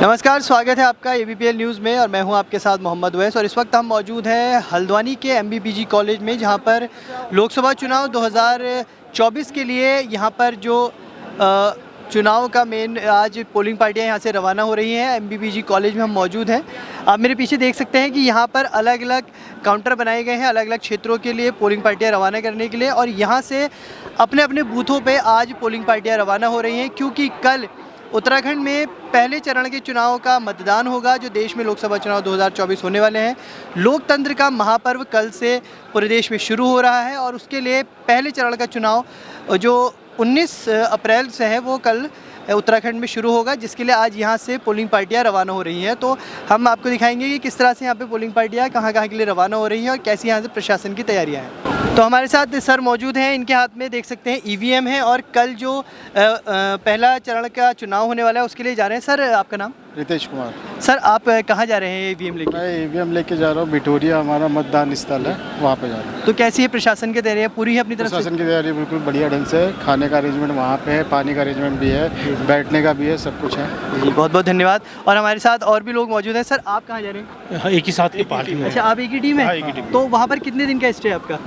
नमस्कार, स्वागत है आपका ABPL न्यूज़ में और मैं हूं आपके साथ मोहम्मद उवैस। और इस वक्त हम मौजूद हैं हल्द्वानी के MBBG कॉलेज में, जहां पर लोकसभा चुनाव 2024 के लिए यहां पर जो चुनाव का मेन आज पोलिंग पार्टियां यहां से रवाना हो रही हैं। MBBG कॉलेज में हम मौजूद हैं। आप मेरे पीछे देख सकते हैं कि यहां पर अलग अलग काउंटर बनाए गए हैं अलग अलग क्षेत्रों के लिए पोलिंग पार्टियाँ रवाना करने के लिए, और यहाँ से अपने अपने बूथों पर आज पोलिंग पार्टियाँ रवाना हो रही हैं, क्योंकि कल उत्तराखंड में पहले चरण के चुनाव का मतदान होगा, जो देश में लोकसभा चुनाव 2024 होने वाले हैं। लोकतंत्र का महापर्व कल से पूरे देश में शुरू हो रहा है और उसके लिए पहले चरण का चुनाव जो 19 अप्रैल से है वो कल उत्तराखंड में शुरू होगा, जिसके लिए आज यहाँ से पोलिंग पार्टियाँ रवाना हो रही हैं। तो हम आपको दिखाएंगे कि किस तरह से यहाँ पे पोलिंग पार्टियाँ कहाँ कहाँ के लिए रवाना हो रही हैं और कैसी यहाँ से प्रशासन की तैयारियाँ हैं। तो हमारे साथ सर मौजूद हैं, इनके हाथ में देख सकते हैं EVM है और कल जो पहला चरण का चुनाव होने वाला है उसके लिए जा रहे हैं। सर आपका नाम? रितेश कुमार। सर आप कहाँ जा रहे हैं EVM लेके? मैं EVM लेके जा रहा हूँ, बिटोरिया हमारा मतदान स्थल है, वहाँ पे जा रहा हूँ। तो कैसी है प्रशासन की तैयारी? पूरी है अपनी तरफ से? प्रशासन की तैयारी बिल्कुल बढ़िया ढंग से, खाने का अरेंजमेंट वहाँ पे है, पानी का अरेंजमेंट भी है, बैठने का भी है, सब कुछ है जी। बहुत बहुत धन्यवाद। और हमारे साथ और भी लोग मौजूद हैं। सर आप कहाँ जा रहे हैं? एक ही साथ की पार्टी में। अच्छा, आप एक ही टीम है? हाँ, एक ही टीम। तो वहाँ पर कितने दिन का स्टे है आपका?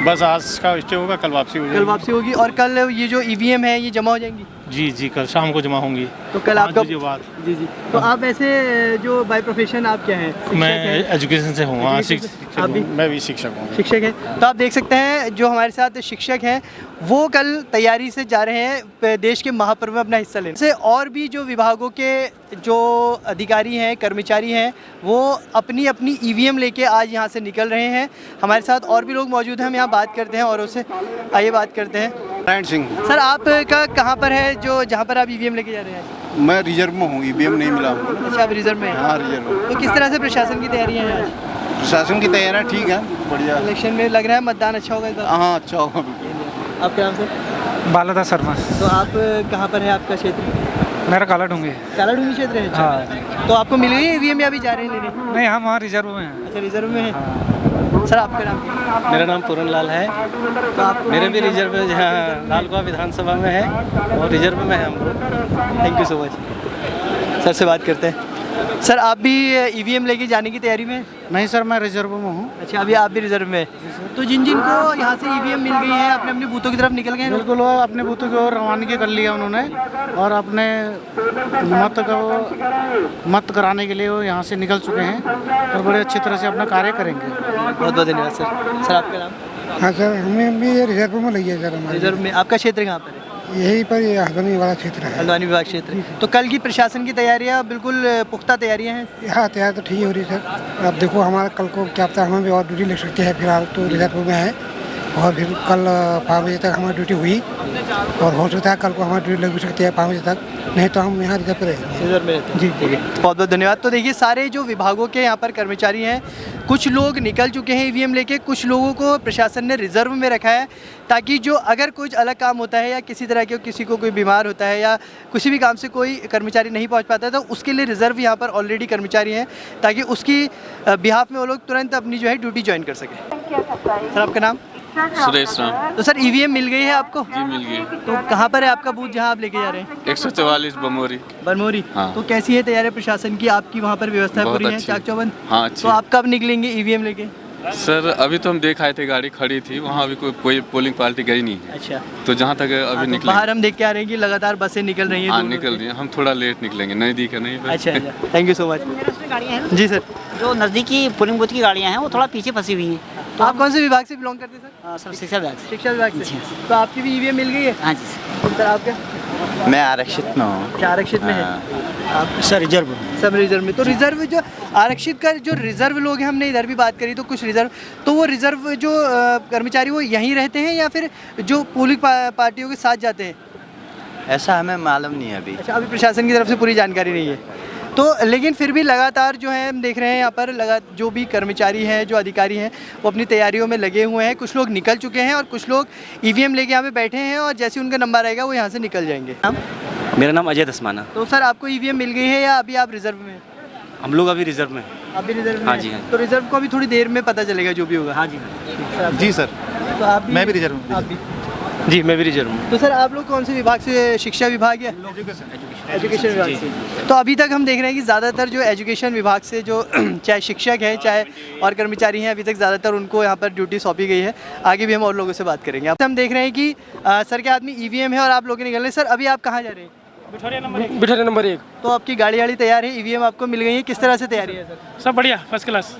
बस आज का स्टे होगा, कल वापसी हो जाएगी। कल वापसी होगी। और कल ये जो EVM है ये जमा हो जाएंगी? जी, कल शाम को जमा होंगी। तो कल आपका जी। तो आप ऐसे जो बाय प्रोफेशन आप क्या हैं? मैं एजुकेशन से हूँ। आप भी? मैं भी शिक्षक हूँ। शिक्षक हैं। तो आप देख सकते हैं जो हमारे साथ शिक्षक हैं वो कल तैयारी से जा रहे हैं देश के महापर्व में अपना हिस्सा लेने से। और भी जो विभागों के जो अधिकारी हैं, कर्मचारी हैं, वो अपनी अपनी EVM लेके आज यहाँ से निकल रहे हैं। हमारे साथ और भी लोग मौजूद हैं, हम यहाँ बात करते हैं और उससे आइए बात करते हैं। नारायण सिंह। सर आपका कहाँ पर है जो जहाँ पर आप EVM लेके जा रहे हैं? मैं रिजर्व में हूँ, EVM नहीं मिला हमको। अच्छा, आप रिजर्व में हैं? हाँ, रिजर्व में। तो किस तरह से प्रशासन की तैयारियाँ हैं आज? प्रशासन की तैयारी ठीक है, बढ़िया। इलेक्शन में लग रहा है मतदान अच्छा होगा इस बार? हाँ, अच्छा होगा। आपका नाम सर? बालादा शर्मा। तो आप कहाँ पर है आपका क्षेत्र? मेरा काला ढूंगे। काला ढूंगी क्षेत्र है? हाँ। तो आपको मिल गई है EVM या अभी जा रहे हैं लेने? नहीं, हम वहाँ रिजर्व में हैं। अच्छा, रिजर्व में है। सर आपका नाम क्या है? मेरा नाम पूरन लाल है। तो आपको मेरे भी रिजर्व यहाँ लालकुआ विधानसभा में है और रिजर्व में है हम लोग। Thank you so much. Sir से बात करते हैं। सर आप भी EVM लेके जाने की तैयारी में? नहीं सर, मैं रिजर्व में हूँ। अच्छा, अभी आप भी रिजर्व में? तो जिन जिन को यहाँ से EVM मिल गई है अपने अपने बूथों की तरफ निकल गए हैं? बिल्कुल, वो अपने बूथों की ओर रवानगी कर लिया उन्होंने और अपने मत कराने के लिए वो यहाँ से निकल चुके हैं और बड़े अच्छी तरह से अपना कार्य करेंगे। बहुत बहुत धन्यवाद सर। सर आपका नाम? हाँ सर, हमें भी रिजर्व में लगी है सर हमारे। रिजर्व में। आपका क्षेत्र कहाँ पर है? यही पर ये हल्द्वानी वाला क्षेत्र है। हल्द्वानी विभाग क्षेत्र। तो कल की प्रशासन की तैयारियाँ बिल्कुल पुख्ता तैयारियाँ हैं? यहाँ तैयार तो ठीक ही हो रही सर। अब देखो हमारा कल को क्या पता हमें भी और ड्यूटी लग सकती है। फिलहाल तो रिजर्व में है और फिर कल 5 बजे तक हमारी ड्यूटी हुई और हो सकता है कल को हमारी ड्यूटी लग भी सकती है 5 बजे तक, नहीं तो हम यहाँ रिजर्व पर रहेंगे। रिजर्व में रहते हैं? जी, ठीक है। बहुत बहुत धन्यवाद। तो देखिए सारे जो विभागों के यहाँ पर कर्मचारी हैं, कुछ लोग निकल चुके हैं EVM लेके, कुछ लोगों को प्रशासन ने रिजर्व में रखा है ताकि जो अगर कुछ अलग काम होता है या किसी तरह के किसी को कोई बीमार होता है या किसी भी काम से कोई कर्मचारी नहीं पहुंच पाता है तो उसके लिए रिजर्व यहाँ पर ऑलरेडी कर्मचारी हैं, ताकि उसकी बिहाफ में वो लोग तुरंत अपनी जो है ड्यूटी ज्वाइन कर सकें। सर आपका नाम? सुरेश राम। तो सर EVM मिल गई है आपको? जी मिल गई। तो कहाँ पर है आपका बूथ जहाँ आप लेके जा रहे हैं? 144 बमोरी। बनमोरी। हाँ। तो कैसी है तैयारी प्रशासन की? आपकी वहाँ पर व्यवस्था बहुत पूरी है? अच्छी। चाक चौबंद? हाँ, अच्छी। तो आप कब निकलेंगे EVM लेके? सर अभी तो हम देख आए थे, गाड़ी खड़ी थी वहाँ, अभी कोई पोलिंग पार्टी गई नहीं है। अच्छा। तो जहाँ तक अभी तो निकले बाहर हम देख के आ रहे हैं कि लगातार बसें निकल रही हैं। हाँ, दूर दूर निकल से। रही हैं। हम थोड़ा लेट निकलेंगे, नहीं दिखे नहीं। अच्छा, थैंक यू सो मच। गाड़ियाँ हैं जी सर। जो नज़दीकी पोलिंग बूथ की गाड़ियाँ हैं वो थोड़ा पीछे फंसी हुई हैं। तो आप कौन से विभाग से बिलोंग करते हैं सर? सर शिक्षा विभाग से। शिक्षा विभाग से। जी। तो आपकी भी EVM मिल गई है? हाँ जी सर। सर आपका? मैं आरक्षित में हूँ। क्या आरक्षित में है? आप सर रिजर्व। सब रिजर्व में। तो रिजर्व जो आरक्षित का जो रिजर्व लोग हैं, हमने इधर भी बात करी तो कुछ रिजर्व, तो वो रिजर्व जो कर्मचारी वो यहीं रहते हैं या फिर जो पोलिंग पार्टियों के साथ जाते हैं? ऐसा हमें मालूम नहीं है अभी। अच्छा, अभी प्रशासन की तरफ से पूरी जानकारी नहीं है। तो लेकिन फिर भी लगातार जो है हम देख रहे हैं यहाँ पर जो भी कर्मचारी हैं, जो अधिकारी हैं, वो अपनी तैयारियों में लगे हुए हैं। कुछ लोग निकल चुके हैं और कुछ लोग EVM लेके यहाँ पे बैठे हैं और जैसे उनका नंबर आएगा वो यहाँ से निकल जाएंगे। मेरा नाम अजय दसमाना। तो सर आपको EVM मिल गई है या अभी आप रिजर्व में? हम लोग अभी रिजर्व में। अभी रिजर्व में? हाँ जी, हाँ। तो रिजर्व को अभी थोड़ी देर में पता चलेगा जो भी होगा। हाँ जी। जी सर। तो आप भी? मैं भी रिजर्व में। आप भी? जी मैं भी रिजर्व हूँ। तो सर आप लोग कौन से विभाग से, शिक्षा विभाग या एजुकेशन विभाग से? तो अभी तक हम देख रहे हैं कि ज़्यादातर जो एजुकेशन विभाग से जो चाहे शिक्षक हैं चाहे और कर्मचारी हैं, अभी तक ज़्यादातर उनको यहाँ पर ड्यूटी सौंपी गई है। आगे भी हम और लोगों से बात करेंगे। अब हम देख रहे हैं कि सर के हाथ में ईवीएम है और आप लोग निकल रहे हैं। सर अभी आप कहाँ जा रहे हैं? बिठारे नंबर 1। तो आपकी गाड़ी वाड़ी तैयार है, ईवीएम आपको मिल गई है, किस तरह से तैयारी है सर? सब बढ़िया, फर्स्ट क्लास।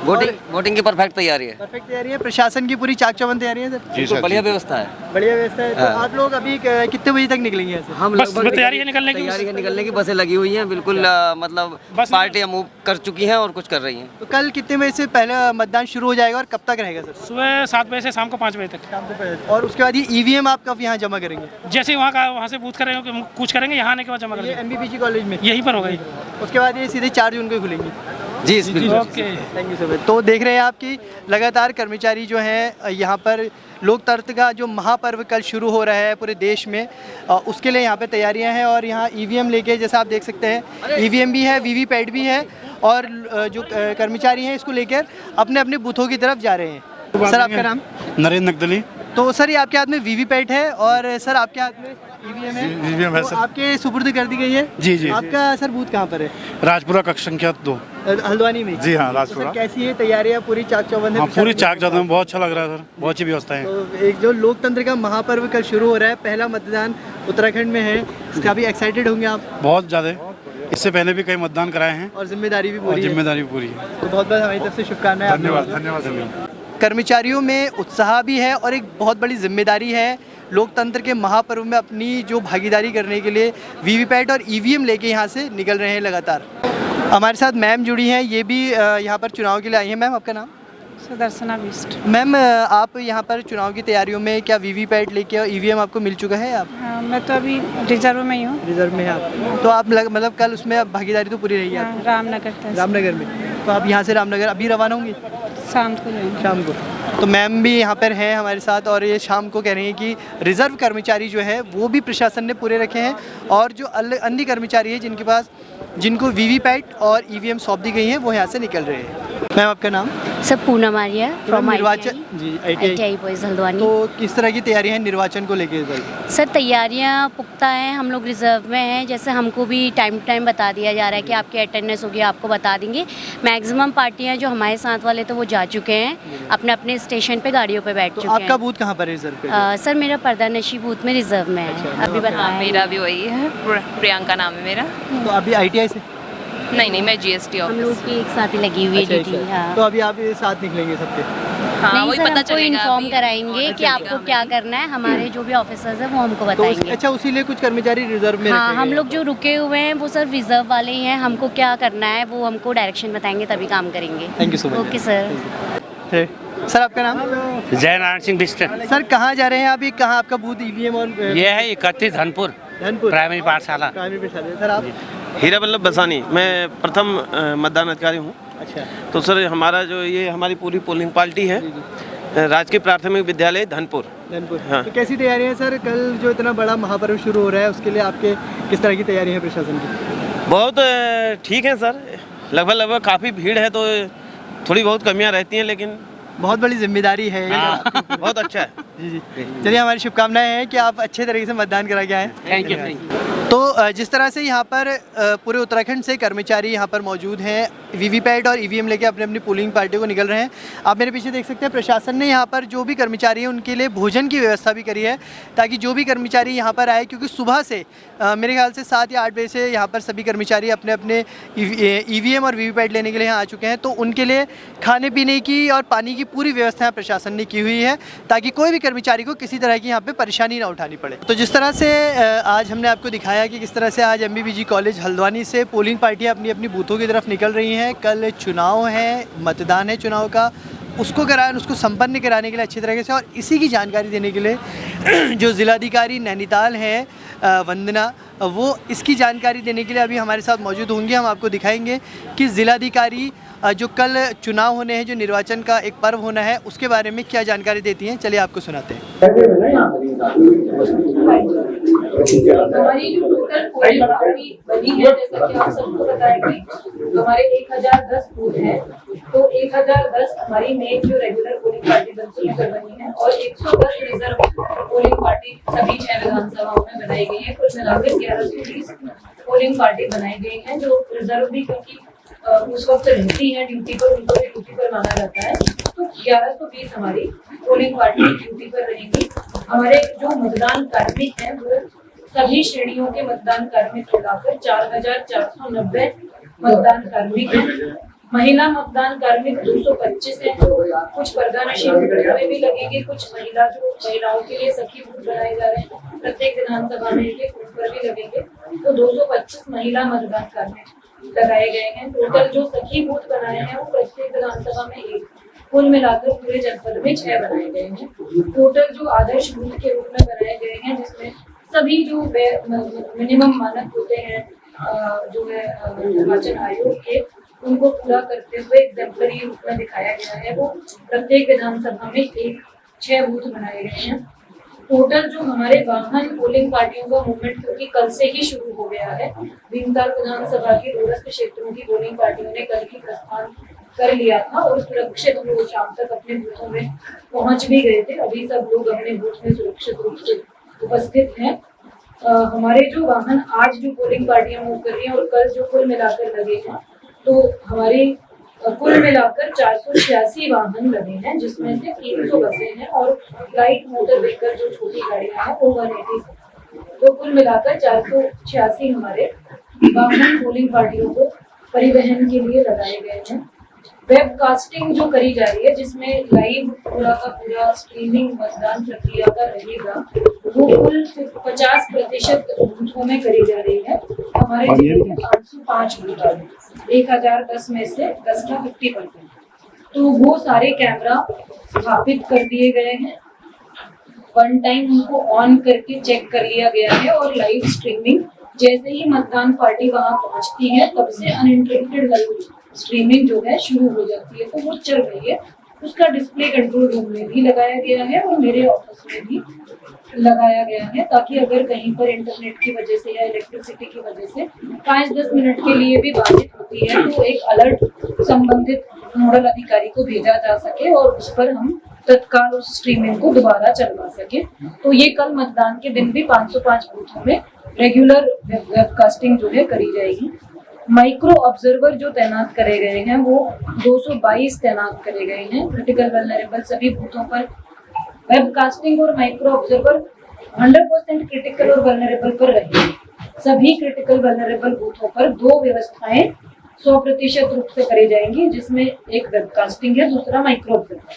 वोटिंग की परफेक्ट तैयारी है। परफेक्ट तैयारी है, प्रशासन की पूरी चाक चौबंद तैयारी है सर? जी सर, बढ़िया व्यवस्था है। बढ़िया व्यवस्था है। तो आप लोग अभी कितने बजे तक निकलेंगे यहाँ से? हम बस लगभग तैयारी है निकलने की। तैयारी है निकलने की, बसें लगी हुई हैं बिल्कुल। मतलब पार्टियां मूव कर चुकी हैं और कुछ कर रही हैं। तो कल कितने बजे से पहले मतदान शुरू हो जाएगा और कब तक रहेगा सर? सुबह 7 बजे से शाम को 5 बजे तक। और उसके बाद ये ईवीएम आप कब यहाँ जमा करेंगे? जैसे वहाँ से बूथ करेंगे, कुछ करेंगे, यहाँ आने के बाद जमा ये करेंगे। एमबीबीजी कॉलेज में यहीं पर होगा। उसके बाद ये सीधे 4 जून को खुलेंगी। जी बिल्कुल। Okay, thank you sir. तो देख रहे हैं आप कि लगातार कर्मचारी जो हैं यहाँ पर लोकतंत्र का जो महापर्व कल शुरू हो रहा है पूरे देश में, उसके लिए यहाँ पे तैयारियां हैं। और यहाँ ईवीएम लेके, जैसा आप देख सकते हैं, ईवीएम भी है, वीवीपैट भी है और जो कर्मचारी हैं इसको लेकर अपने अपने बूथों की तरफ जा रहे हैं। सर आपका नाम? नरेंद्र नकदली। तो सर ये आपके हाथ में वीवीपैट है और सर आपके हाथ में ईवीएम है? ईवीएम है तो सर। आपके सुपुर्द कर दी गई है? जी जी। आपका सर बूथ कहाँ पर है? राजपुरा कक्ष संख्या 2। हल्द्वानी में? जी हाँ, तो राजपुरा। सर कैसी है तैयारियाँ? पूरी चाक चौबंद है? हाँ, पूरी चाक चौबंद में बहुत अच्छा लग रहा है सर, बहुत अच्छी व्यवस्था है। तो एक जो लोकतंत्र का महापर्व कल शुरू हो रहा है, पहला मतदान उत्तराखंड में है, काफ़ी एक्साइटेड होंगे आप? बहुत ज़्यादा। इससे पहले भी कई मतदान कराए हैं और जिम्मेदारी भी और पूरी है। जिम्मेदारी भी पूरी है। तो बहुत बहुत हमारी तरफ से शुभकामनाएं। धन्यवाद धन्यवाद धन्यवाद। कर्मचारियों में उत्साह भी है और एक बहुत बड़ी जिम्मेदारी है लोकतंत्र के महापर्व में अपनी जो भागीदारी करने के लिए वीवीपैट और ईवीएम लेके यहाँ से निकल रहे हैं लगातार। हमारे साथ मैम जुड़ी हैं, ये भी यहाँ पर चुनाव के लिए आई हैं। मैम आपका नाम? सुदर्शना बिस्ट। मैम आप यहाँ पर चुनाव की तैयारियों में क्या वीवीपैट लेके और ईवीएम आपको मिल चुका है? आप? हाँ, मैं तो अभी रिजर्व में ही हूँ। रिजर्व में है आप? तो आप मतलब कल उसमें अब भागीदारी तो पूरी रही है? हाँ, रामनगर तक। रामनगर में? तो आप यहाँ से रामनगर अभी रवाना होंगी? शाम को जाएंगे। शाम को। तो मैम भी यहाँ पर हैं हमारे साथ और ये शाम को कह रही हैं कि रिज़र्व कर्मचारी जो है वो भी प्रशासन ने पूरे रखे हैं और जो अन्य कर्मचारी है जिनके पास, जिनको वीवीपैट और ईवीएम सौंप दी गई हैं, वो यहाँ से निकल रहे हैं। मैम आपका नाम? सर पूनम आर्या फ्रॉम निर्वाचन। जी, ITI बॉयज़ हल्द्वानी। तो किस तरह की तैयारियां हैं निर्वाचन को लेके? सर तैयारियां पुख्ता हैं, हम लोग रिजर्व में हैं। जैसे हमको भी टाइम टू टाइम बता दिया जा रहा है कि आपकी अटेंडेंस होगी, आपको बता देंगे। मैक्सिमम पार्टियां जो हमारे साथ वाले तो वो जा चुके हैं, अपने अपने स्टेशन पे गाड़ियों पे बैठ चुके हैं। आपका बूथ कहाँ पर है रिजर्व पे? सर मेरा पर्दानशी बूथ में रिजर्व में है। अभी बताया मेरा भी वही है, प्रियंका नाम है मेरा। तो अभी ITI से? नहीं, मैं GST हम ऑफिस। लोग की एक साथ ही लगी हुई है ड्यूटी। हाँ, तो अभी आप ये साथ निकलेंगे सबके? हाँ, नहीं वही सर, पता हमको चलेगा इन्फॉर्म अभी। कराएंगे कि आपको क्या करना है। हमारे जो भी ऑफिसर्स हैं वो हमको तो बताएंगे। अच्छा, उसी लिए कुछ कर्मचारी रिजर्व में हाँ, रखे हम गए लोग जो रुके हुए हैं वो सर रिजर्व वाले ही हैं। हमको क्या करना है वो हमको डायरेक्शन बताएंगे, तभी काम करेंगे। Thank you so much. Okay sir. हैं। सर आपका नाम? जयनारायण सिंह बिस्ट। सर कहाँ जा रहे हैं आप? ये कहाँ आपका बूथ ईवीएम और? ये है 31 धनपुर धनपुर प्राइमरी पाठशाला। प्राइमरी पाठशाला। सर आप? हीरा वल्लभ बसानी, मैं प्रथम मतदान अधिकारी हूँ। अच्छा। तो सर हमारा जो ये हमारी पूरी पोलिंग पार्टी है राजकीय प्राथमिक विद्यालय धनपुर। हाँ। तो कैसी तैयारी है सर? कल जो इतना बड़ा महापर्व शुरू हो रहा है उसके लिए आपके किस तरह की तैयारी है प्रशासन की? बहुत ठीक है सर, लगभग काफ़ी भीड़ है तो थोड़ी बहुत कमियाँ रहती हैं, लेकिन बहुत बड़ी जिम्मेदारी है। बहुत अच्छा है। जी जी। चलिए, हमारी शुभकामनाएं हैं कि आप अच्छे तरीके से मतदान करा के आएँ। Thank you. तो जिस तरह से यहाँ पर पूरे उत्तराखंड से कर्मचारी यहाँ पर मौजूद हैं, वीवीपैट और ईवीएम लेके अपने अपनी पोलिंग पार्टी को निकल रहे हैं। आप मेरे पीछे देख सकते हैं प्रशासन ने यहाँ पर जो भी कर्मचारी हैं उनके लिए भोजन की व्यवस्था भी करी है, ताकि जो भी कर्मचारी यहाँ पर आए, क्योंकि सुबह से मेरे ख्याल से 7 या 8 बजे से यहाँ पर सभी कर्मचारी अपने अपने ईवीएम और वीवीपैट लेने के लिए यहाँ आ चुके हैं। तो उनके लिए खाने पीने की और पानी की पूरी व्यवस्था प्रशासन ने की हुई है, ताकि कोई भी कर्मचारी को किसी तरह की यहाँ पर परेशानी ना उठानी पड़े। तो जिस तरह से आज हमने आपको दिखाया कि किस तरह से आज MBBG कॉलेज हल्द्वानी से पोलिंग पार्टियां अपनी अपनी बूथों की तरफ निकल रही हैं। कल चुनाव है, मतदान है चुनाव का, उसको संपन्न कराने के लिए अच्छी तरीके से, और इसी की जानकारी देने के लिए जो ज़िलाधिकारी नैनीताल है वंदना, वो इसकी जानकारी देने के लिए अभी हमारे साथ मौजूद होंगे। हम आपको दिखाएंगे कि ज़िलाधिकारी जो कल चुनाव होने हैं, जो निर्वाचन का एक पर्व होना है, उसके बारे में क्या जानकारी देती हैं। चलिए आपको सुनाते हैं। टोटल पोलिंग पार्टी बनी है, जैसा कि आप सबको पता है कि हमारे 1010 बूथ हैं, तो 1010 हमारी मेन जो रेगुलर पोलिंग पार्टी बनती है वो बनी है, और 110 रिजर्व पोलिंग पार्टी सभी 6 विधानसभाओं में बनाई गई है। कुल मिलाकर 1120 पोलिंग पार्टी बनाई गई है, जो रिजर्व भी क्योंकि उस वक्त रहती है ड्यूटी पर, उनको भी ड्यूटी पर माना जाता है, तो 1120 हमारी पोलिंग पार्टी ड्यूटी पर रहेंगी। हमारे जो मतदान कार्मिक हैं वो सभी श्रेणियों के मतदान कार्मिक मिलाकर 4490 मतदान कार्मिक हैं। महिला मतदान कार्मिक 225 हैं, जो कुछ प्रदानशील बूथों में भी लगेंगे, कुछ महिलाओं के लिए सखी बूथ बनाए जा रहे हैं, प्रत्येक विधानसभा में एक बूथ पर भी लगेंगे, तो 225 महिला मतदान कार्मिक लगाए गए हैं। टोटल जो सखी बूथ बनाए हैं वो प्रत्येक विधानसभा में एक, कुल मिलाकर पूरे जनपद में 6 बनाए गए हैं। टोटल जो आदर्श बूथ के रूप में बनाए गए हैं, जिसमें सभी जो मिनिमम मानक होते हैं जो है निर्वाचन आयोग के, उनको पूरा करते हुए एग्जेम्पलरी रूप में दिखाया गया है। वो प्रत्येक विधानसभा में 6 बूथ बनाए गए हैं। टोटल जो हमारे वाहन पोलिंग पार्टियों का मूवमेंट क्योंकि कल से ही शुरू हो गया है, भीमताल विधानसभा के दूरस्थ क्षेत्रों की पोलिंग पार्टियों ने कल ही प्रस्थान कर लिया था और सुरक्षित वो शाम तक अपने बूथों में पहुंच भी गए थे। अभी सब लोग अपने बूथ में सुरक्षित रूप से उपस्थित हैं। हमारे जो वाहन आज जो पोलिंग पार्टियां मूव कर रही हैं और कल जो कुल मिलाकर लगे हैं, तो हमारी कुल मिलाकर 486 वाहन लगे हैं, जिसमें से 300 बसें हैं और लाइट मोटर व्हीकल जो छोटी गाड़ियां हैं वो 180 हैं। तो कुल मिलाकर 486 हमारे वाहन पोलिंग पार्टियों को परिवहन के लिए लगाए गए हैं। वेबकास्टिंग जो करी जा रही है, जिसमें लाइव पूरा का पूरा स्ट्रीमिंग मतदान प्रक्रिया का रहेगा, वो कुल 50% बूथों में करी जा रही है। हमारे जिले में 505 बूथ है, 1010 में से 10 का 50%, तो वो सारे कैमरा स्थापित कर दिए गए हैं। वन टाइम उनको ऑन करके चेक कर लिया गया है और लाइव स्ट्रीमिंग जैसे ही मतदान पार्टी वहां पहुंचती है तब से अनइंटरप्टेड लाइव स्ट्रीमिंग जो है शुरू हो जाती है, तो वो चल रही है। उसका डिस्प्ले कंट्रोल रूम में भी लगाया गया है और मेरे ऑफिस में भी लगाया गया है, ताकि अगर कहीं पर इंटरनेट की वजह से या इलेक्ट्रिसिटी की वजह से 5-10 मिनट के लिए भी बाधित होती है, तो एक अलर्ट संबंधित नोडल अधिकारी को भेजा जा सके और उस पर हम तत्काल उस स्ट्रीमिंग को दोबारा चलवा सके। तो ये कल मतदान के दिन भी 505 बूथों में रेगुलर वेबकास्टिंग जो है करी जाएगी। माइक्रो ऑब्जर्वर जो तैनात करे गए हैं वो 222 तैनात करे गए हैं क्रिटिकल वल्नरेबल सभी बूथों पर। वेबकास्टिंग और माइक्रो ऑब्जर्वर 100% क्रिटिकल और वल्नरेबल पर रहेंगे। सभी क्रिटिकल वल्नरेबल बूथों पर 2 व्यवस्थाएं 100% रूप से करी जाएंगी, जिसमें एक वेबकास्टिंग है, दूसरा माइक्रो ऑब्जर्वर।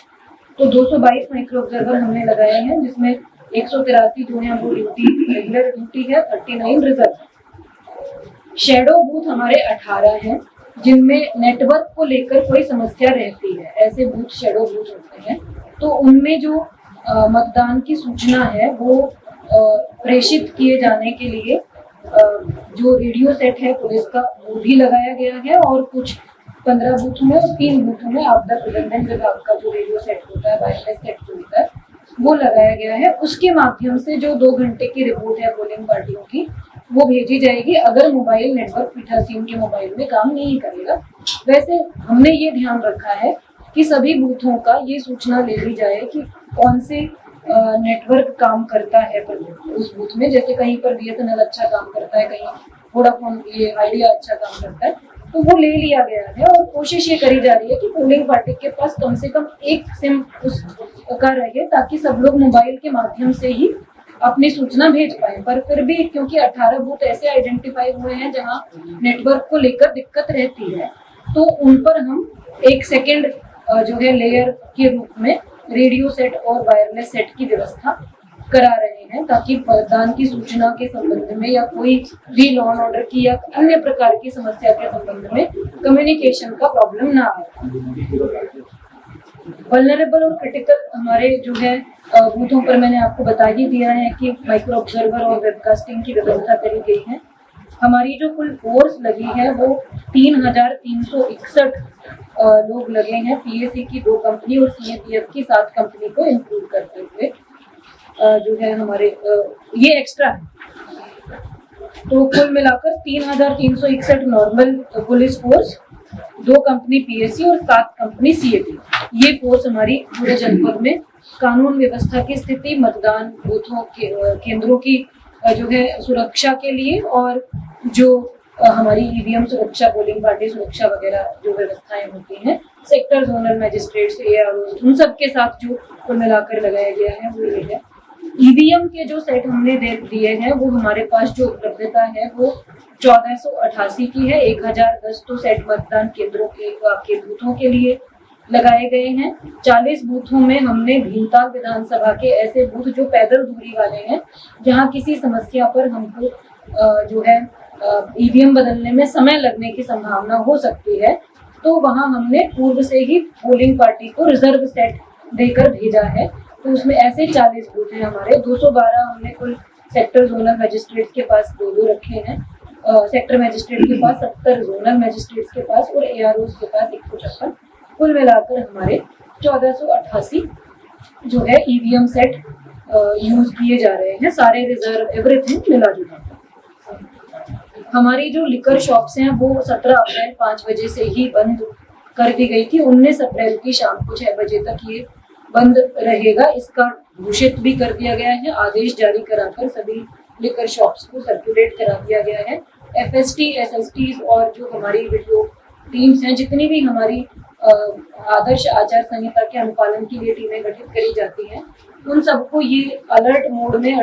तो 222 माइक्रो ऑब्जर्वर हमने लगाए हैं, जिसमें 183 जो है वो ड्यूटी रेगुलर ड्यूटी है, 39 रिजर्व। शैडो बूथ हमारे 18 हैं, जिनमें नेटवर्क को लेकर कोई समस्या रहती है। ऐसे बूथ शैडो बूथ होते हैं, तो उनमें जो मतदान की सूचना है वो प्रेषित किए जाने के लिए जो रेडियो सेट है पुलिस का वो भी लगाया गया है, और कुछ 15 बूथों में और 3 बूथों में आपदा प्रबंधन विभाग का जो रेडियो सेट होता है, वायरलेस सेट जो होता है, वो लगाया गया है। उसके माध्यम से जो 2 घंटे की रिपोर्ट है पोलिंग पार्टियों की वो भेजी जाएगी, अगर मोबाइल नेटवर्क पीठासीन के मोबाइल में काम नहीं करेगा। वैसे हमने ये ध्यान रखा है कि सभी बूथों का ये सूचना ले ली जाए कि कौन से नेटवर्क काम करता है उस बूथ में। जैसे कहीं पर BSNL अच्छा काम करता है, कहीं वोडाफोन ये आइडिया अच्छा काम करता है, तो वो ले लिया गया है। और कोशिश ये करी जा रही है कि पोलिंग पार्टी के पास कम से कम एक सिम उसका रहे, ताकि सब लोग मोबाइल के माध्यम से ही अपनी सूचना भेज पाए। पर फिर भी क्योंकि 18 बूथ ऐसे आइडेंटिफाई हुए हैं जहां नेटवर्क को लेकर दिक्कत रहती है, तो उन पर हम 1 सेकेंड जो है लेयर के रूप में रेडियो सेट और वायरलेस सेट की व्यवस्था करा रहे हैं, ताकि मतदान की सूचना के संबंध में या कोई भी लॉ एंड ऑर्डर की या अन्य प्रकार की समस्या के संबंध में कम्युनिकेशन का प्रॉब्लम ना आए। वल्नरेबल और क्रिटिकल हमारे जो है बूथों पर मैंने आपको बता ही दिया है कि माइक्रो ऑब्जर्वर और वेबकास्टिंग की व्यवस्था करी गई है। हमारी जो कुल फोर्स लगी है वो 3361 लोग लगे हैं, PAC की 2 कंपनी और CAPF की 7 कंपनी को इंक्लूड करते हुए जो है हमारे ये एक्स्ट्रा है। तो कुल मिलाकर 3,361 normal police force, 2 company PSC और 7 कंपनी सीएपी, ये फोर्स हमारी पूरे जनपद में कानून व्यवस्था की स्थिति, मतदान बूथों के केंद्रों की जो है सुरक्षा के लिए और जो हमारी ईवीएम सुरक्षा, पोलिंग पार्टी सुरक्षा वगैरह जो व्यवस्थाएं होती हैं, सेक्टर जोनल मजिस्ट्रेट्स, एआरओ, उन सब के साथ जो कुल मिलाकर लगाया गया है वो ये है। ईवीएम के जो सेट हमने दिए हैं वो हमारे पास जो उपलब्धता है वो 1488 की है। 1010 तो सेट मतदान केंद्रों के बूथों के लिए लगाए गए हैं। 40 बूथों में हमने भीमताल विधानसभा के ऐसे बूथ जो पैदल दूरी वाले हैं, जहां किसी समस्या पर हमको जो है ईवीएम बदलने में समय लगने की संभावना हो सकती है, तो वहां हमने पूर्व से ही पोलिंग पार्टी को रिजर्व सेट देकर भेजा है। तो उसमें ऐसे 40 बूथ हैं हमारे। 212 हमने कुल सेक्टर जोनल मजिस्ट्रेट्स के पास 2 रखे हैं, सेक्टर मजिस्ट्रेट के पास 70, जोनल मजिस्ट्रेट्स के पास और एआरओ के पास 156। कुल मिलाकर हमारे 1488 जो है ईवीएम सेट यूज किए जा रहे हैं, सारे रिजर्व एवरीथिंग मिला जुला। हमारी जो लिकर शॉप्स हैं वो 17 अप्रैल 5 बजे से ही बंद कर दी गई थी। 19 अप्रैल की शाम को 6 बजे तक ये बंद रहेगा, इसका घोषित भी कर दिया गया है। आदेश जारी कराकर सभी लिकर शॉप्स को सर्कुलेट करा दिया गया है। एफएसटी, एसएसटी और जो हमारी वीडियो टीम्स हैं, जितनी भी हमारी आदर्श आचार संहिता के अनुपालन के लिए टीमें गठित करी जाती हैं, उन सबको ये अलर्ट मोड में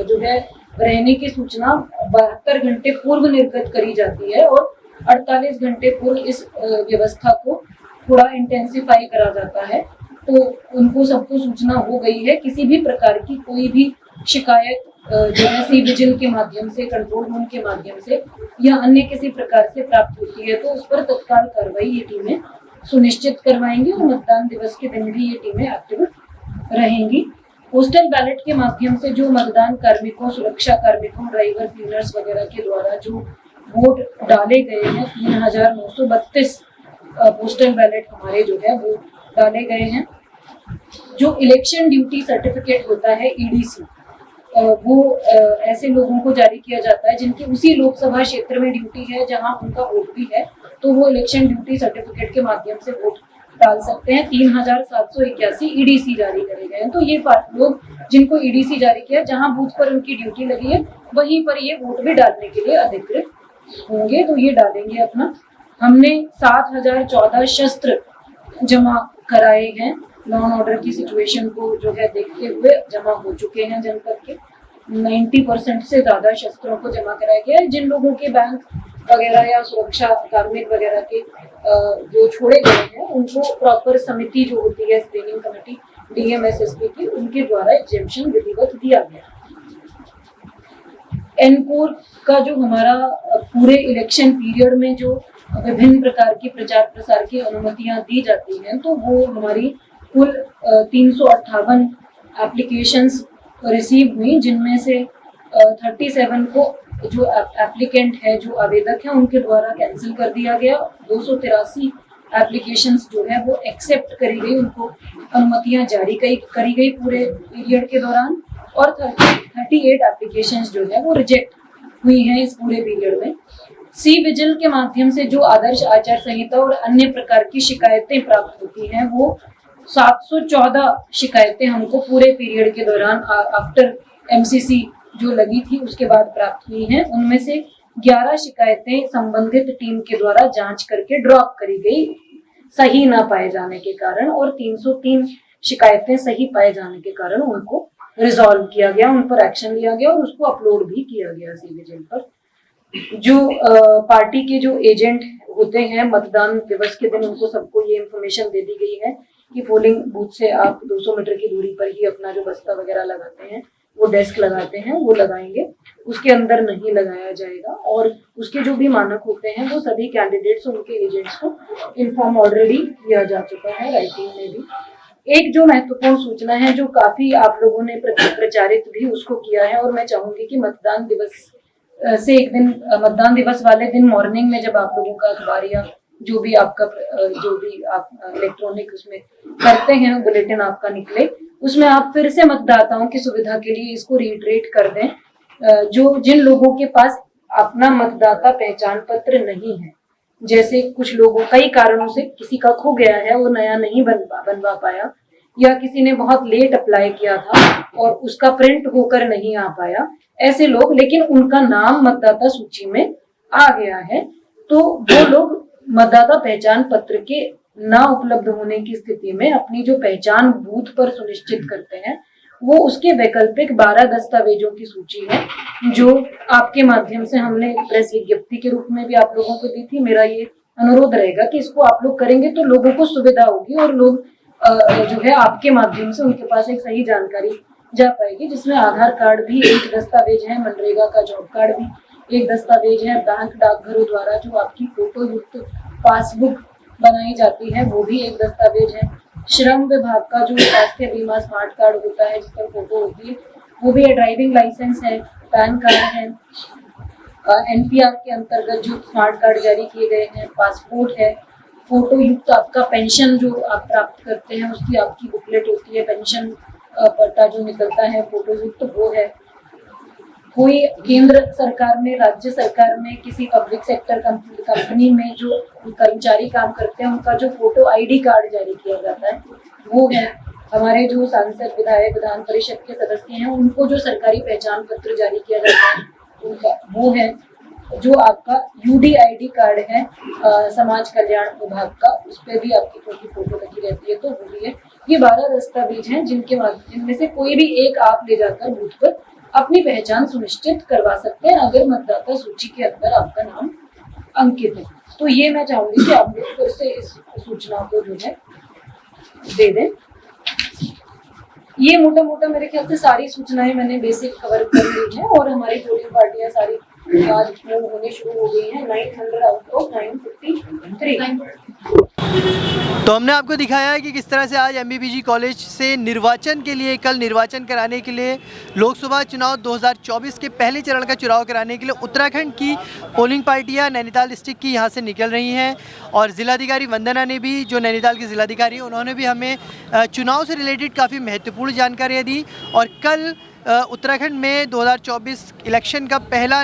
जो है रहने की सूचना 72 घंटे पूर्व निर्गत करी जाती है और 48 घंटे पूर्व इस व्यवस्था को थोड़ा इंटेंसिफाई करा जाता है। तो उनको सबको सूचना हो गई है। किसी भी प्रकार की कोई भी शिकायत जो है सी विजिल के माध्यम से, कंट्रोल रूम के माध्यम से या अन्य किसी प्रकार से प्राप्त होती है तो उस पर तत्काल कार्रवाई ये टीमें सुनिश्चित करवाएंगी और मतदान दिवस के दिन भी ये टीमें एक्टिव रहेंगी। पोस्टल बैलेट के माध्यम से जो मतदान कार्मिकों, सुरक्षा कार्मिकों, ड्राइवर, क्लीनर्स वगैरह के द्वारा जो वोट डाले गए हैं, 3932 पोस्टल बैलेट हमारे जो है वो डाले गए हैं। जो इलेक्शन ड्यूटी सर्टिफिकेट होता है ईडीसी, वो ऐसे लोगों को जारी किया जाता है जिनकी उसी लोकसभा क्षेत्र में ड्यूटी है जहां उनका वोट भी है, तो वो इलेक्शन ड्यूटी सर्टिफिकेट के माध्यम से वोट डाल सकते हैं। 3781 ईडीसी जारी करे गए हैं। तो ये लोग जिनको ईडीसी जारी किया, जहां बूथ पर उनकी ड्यूटी लगी है वहीं पर ये वोट भी डालने के लिए अधिकृत होंगे, तो ये डालेंगे अपना। हमने 7014 शस्त्र जमा कराए हैं। लॉ एंड ऑर्डर की सिचुएशन को जो है देखते हुए जमा हो चुके हैं जनपद के। 90% से ज्यादा शस्त्रों को जमा कराया गया है। जिन लोगों के बैंक वगैरह या सुरक्षा कार्मिक वगैरह के जो छोड़े गए हैं, उनको प्रॉपर समिति जो होती है स्क्रीनिंग कमेटी डीएमएसएसपी की, उनके द्वारा एग्जेम्पशन विधिवत दिया गया। एनकोर का जो हमारा पूरे इलेक्शन पीरियड में जो विभिन्न प्रकार की प्रचार प्रसार की अनुमतियां दी जाती हैं, तो वो हमारी कुल 358 एप्लीकेशंस रिसीव हुई, जिनमें से 37 को जो एप्लीकेंट है, जो आवेदक है, उनके द्वारा कैंसिल कर दिया गया। 283 एप्लीकेशंस जो है वो एक्सेप्ट करी गई, उनको अनुमतियां जारी करी गई पूरे पीरियड के दौरान, और 38 एप्लीकेशंस जो है वो रिजेक्ट हुई हैं इस पूरे पीरियड में। सी विजिल के माध्यम से जो आदर्श आचार संहिता और अन्य प्रकार की शिकायतें प्राप्त होती हैं, वो 714 शिकायतें हमको पूरे पीरियड के दौरान आफ्टर एमसीसी जो लगी थी उसके बाद प्राप्त हुई हैं। उनमें से 11 शिकायतें संबंधित टीम के द्वारा जांच करके ड्रॉप करी गई सही ना पाए जाने के कारण, और 303 शिकायतें सही पाए जाने के कारण उनको रिजॉल्व किया गया, उन पर एक्शन लिया गया और उसको अपलोड भी किया गया सी विजिल पर। जो पार्टी के जो एजेंट होते हैं मतदान दिवस के दिन, उनको सबको ये इन्फॉर्मेशन दे दी गई है कि पोलिंग बूथ से आप 200 मीटर की दूरी पर ही अपना जो बस्ता वगैरह लगाते हैं, वो डेस्क लगाते हैं, वो लगाएंगे, उसके अंदर नहीं लगाया जाएगा। और उसके जो भी मानक होते हैं वो सभी कैंडिडेट्स और उनके एजेंट्स को इन्फॉर्म ऑलरेडी किया जा चुका है राइटिंग में भी। एक जो महत्वपूर्ण सूचना है जो काफी आप लोगों ने प्रचारित भी उसको किया है, और मैं चाहूंगी कि मतदान दिवस से एक दिन, मतदान दिवस वाले दिन मॉर्निंग में जब आप लोगों का अखबार या जो भी आपका जो भी आप इलेक्ट्रॉनिक उसमें करते हैं बुलेटिन आपका निकले, उसमें आप फिर से मतदाताओं की सुविधा के लिए इसको रिट्रेट कर दें जो जिन लोगों के पास अपना मतदाता पहचान पत्र नहीं है, जैसे कुछ लोगों कई कारणों से किसी का खो गया है, वो नया नहीं बनवा पाया, या किसी ने बहुत लेट अप्लाई किया था और उसका प्रिंट होकर नहीं आ पाया, ऐसे लोग, लेकिन उनका नाम मतदाता सूची में आ गया है, तो वो लोग मतदाता पहचान पत्र के ना उपलब्ध होने की स्थिति में अपनी जो पहचान बूथ पर सुनिश्चित करते हैं, वो उसके वैकल्पिक 12 दस्तावेजों की सूची है, जो आपके माध्यम से हमने प्रेस विज्ञप्ति के रूप में भी आप लोगों को दी थी। मेरा ये अनुरोध रहेगा कि इसको आप लोग करेंगे तो लोगों को सुविधा होगी और लोग जो है आपके माध्यम से उनके पास एक सही जानकारी जा पाएगी, जिसमें आधार कार्ड भी एक दस्तावेज है, मनरेगा का जॉब कार्ड भी एक दस्तावेज है, बैंक डाकघरों द्वारा जो आपकी फोटो युक्त पासबुक बनाई जाती है वो भी एक दस्तावेज है, श्रम विभाग का जो स्वास्थ्य बीमा स्मार्ट कार्ड होता है जिस पर फोटो होती है वो भी है, ड्राइविंग लाइसेंस है, पैन कार्ड है, एनपीआर के अंतर्गत जो स्मार्ट कार्ड जारी किए गए हैं, पासपोर्ट है, फोटो युक्त आपका पेंशन जो आप प्राप्त करते हैं उसकी आपकी बुकलेट होती है, पेंशन पट्टा जो निकलता है फोटो युक्त वो है, कोई केंद्र सरकार में, राज्य सरकार में, किसी पब्लिक सेक्टर कंपनी में जो कर्मचारी काम करते हैं उनका जो फोटो आईडी कार्ड जारी किया जाता है वो है, हमारे जो सांसद विधायक विधान परिषद के सदस्य हैं उनको जो सरकारी पहचान पत्र जारी किया जाता है उनका वो है, जो आपका यूडीआईडी कार्ड है समाज कल्याण विभाग का, उस पर भी आपकी फोटो लगी रहती है तो वो भी है। ये 12 दस्तावेज हैं जिनमें से कोई भी एक आप ले जाकर बूथ पर अपनी पहचान सुनिश्चित करवा सकते हैं अगर मतदाता सूची के अंदर आपका नाम अंकित है। तो ये मैं चाहूंगी कि आप लोग फिर से इस सूचना को जो है दे दें। ये मोटा मोटा मेरे ख्याल से सारी सूचनाएं मैंने बेसिक कवर कर ली है और हमारी पोलिंग पार्टियां सारी आज होने शुरू हो गई हैं। 900 आउट ऑफ 953। तो हमने आपको दिखाया है कि किस तरह से आज एमबीबीजी कॉलेज से निर्वाचन के लिए, कल निर्वाचन कराने के लिए, लोकसभा चुनाव 2024 के पहले चरण का चुनाव कराने के लिए उत्तराखंड की पोलिंग पार्टियां नैनीताल डिस्ट्रिक्ट की यहां से निकल रही हैं। और ज़िलाधिकारी वंदना ने भी, जो नैनीताल की ज़िलाधिकारी है, उन्होंने भी हमें चुनाव से रिलेटेड काफ़ी महत्वपूर्ण जानकारियाँ दी। और कल उत्तराखंड में 2024 इलेक्शन का पहला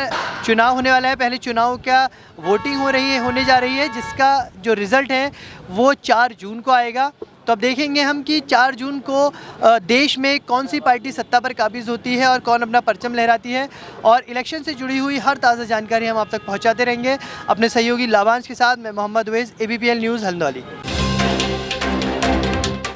चुनाव होने वाला है, पहले चुनाव का वोटिंग होने जा रही है, जिसका जो रिज़ल्ट है वो 4 जून को आएगा। तो अब देखेंगे हम कि 4 जून को देश में कौन सी पार्टी सत्ता पर काबिज होती है और कौन अपना परचम लहराती है। और इलेक्शन से जुड़ी हुई हर ताज़ा जानकारी हम आप तक पहुंचाते रहेंगे अपने सहयोगी लाभांश के साथ। मैं मोहम्मद उवैस, ABPL न्यूज़ हल्द्वानी।